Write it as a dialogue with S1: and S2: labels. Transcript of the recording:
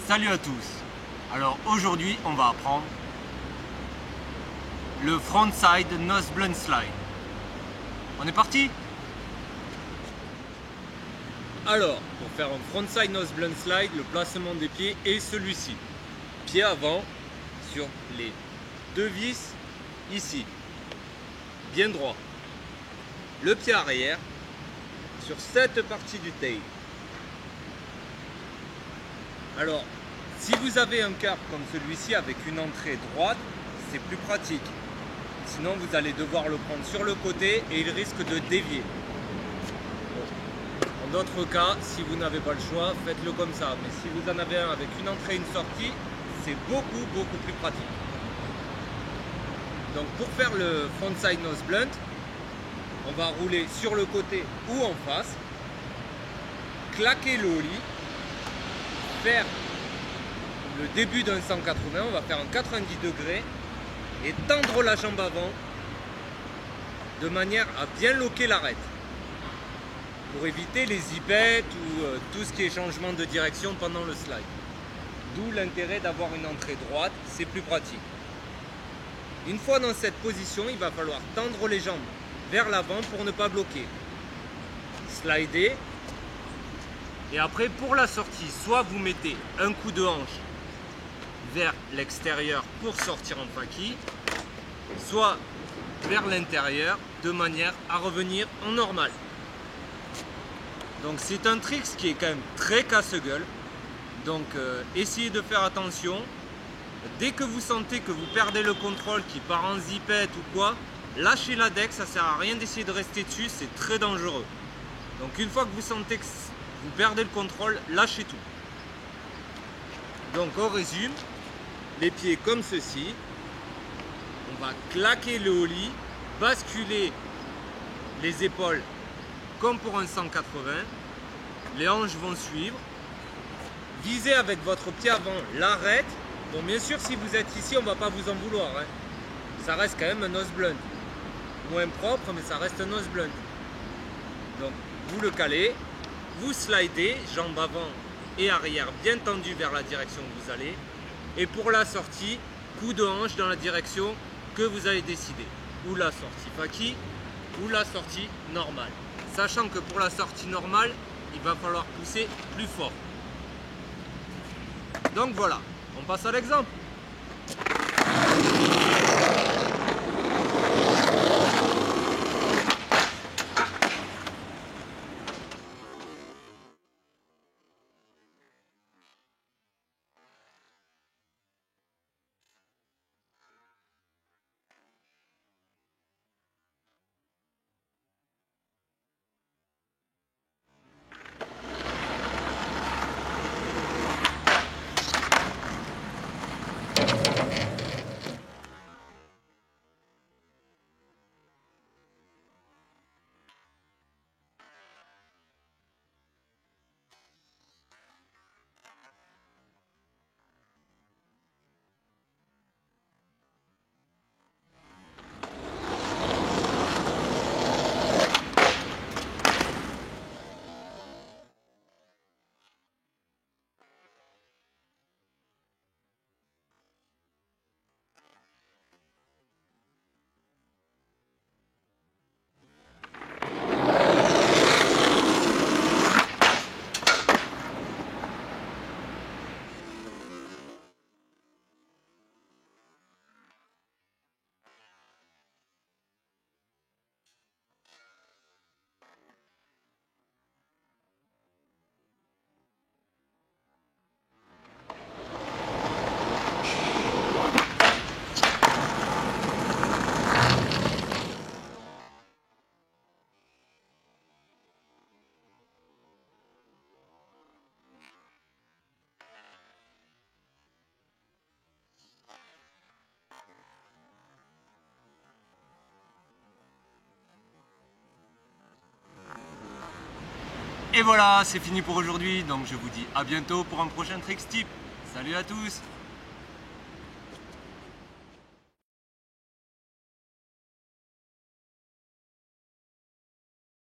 S1: Salut à tous. Alors aujourd'hui on va apprendre le frontside nose blunt slide. On est parti? Alors pour faire un frontside nose blunt slide, le placement des pieds est celui-ci. Pied avant sur les deux vis ici, bien droit. Le pied arrière sur cette partie du tail. Alors, si vous avez un carp comme celui-ci avec une entrée droite, c'est plus pratique. Sinon, vous allez devoir le prendre sur le côté et il risque de dévier. En d'autres cas, si vous n'avez pas le choix, faites-le comme ça. Mais si vous en avez un avec une entrée et une sortie, c'est beaucoup plus pratique. Donc pour faire le frontside nose blunt, on va rouler sur le côté ou en face, claquer le ollie, faire le début d'un 180, on va faire un 90 degrés et tendre la jambe avant de manière à bien loquer l'arête pour éviter les zipettes ou tout ce qui est changement de direction pendant le slide. D'où l'intérêt d'avoir une entrée droite, c'est plus pratique. Une fois dans cette position, il va falloir tendre les jambes vers l'avant pour ne pas bloquer. Slider. Et après, pour la sortie, soit vous mettez un coup de hanche vers l'extérieur pour sortir en faquille, soit vers l'intérieur de manière à revenir en normal. Donc c'est un trick qui est quand même très casse-gueule. Donc essayez de faire attention. Dès que vous sentez que vous perdez le contrôle, qui part en zipette ou quoi, lâchez la deck, ça sert à rien d'essayer de rester dessus, c'est très dangereux. Donc une fois que vous sentez que vous perdez le contrôle, lâchez tout. Donc on résume, les pieds comme ceci, on va claquer le ollie, basculer les épaules comme pour un 180, les hanches vont suivre, visez avec votre pied avant l'arête. Bon, bien sûr, si vous êtes ici, on ne va pas vous en vouloir, hein. Ça reste quand même un nose blunt, moins propre, mais ça reste un nose blunt. Donc vous le calez, vous slidez, jambes avant et arrière bien tendues vers la direction que vous allez. Et pour la sortie, coup de hanche dans la direction que vous avez décidé. Ou la sortie faquille, ou la sortie normale. Sachant que pour la sortie normale, il va falloir pousser plus fort. Donc voilà, on passe à l'exemple. Et voilà, c'est fini pour aujourd'hui, donc je vous dis à bientôt pour un prochain Tricks Tip. Salut à tous!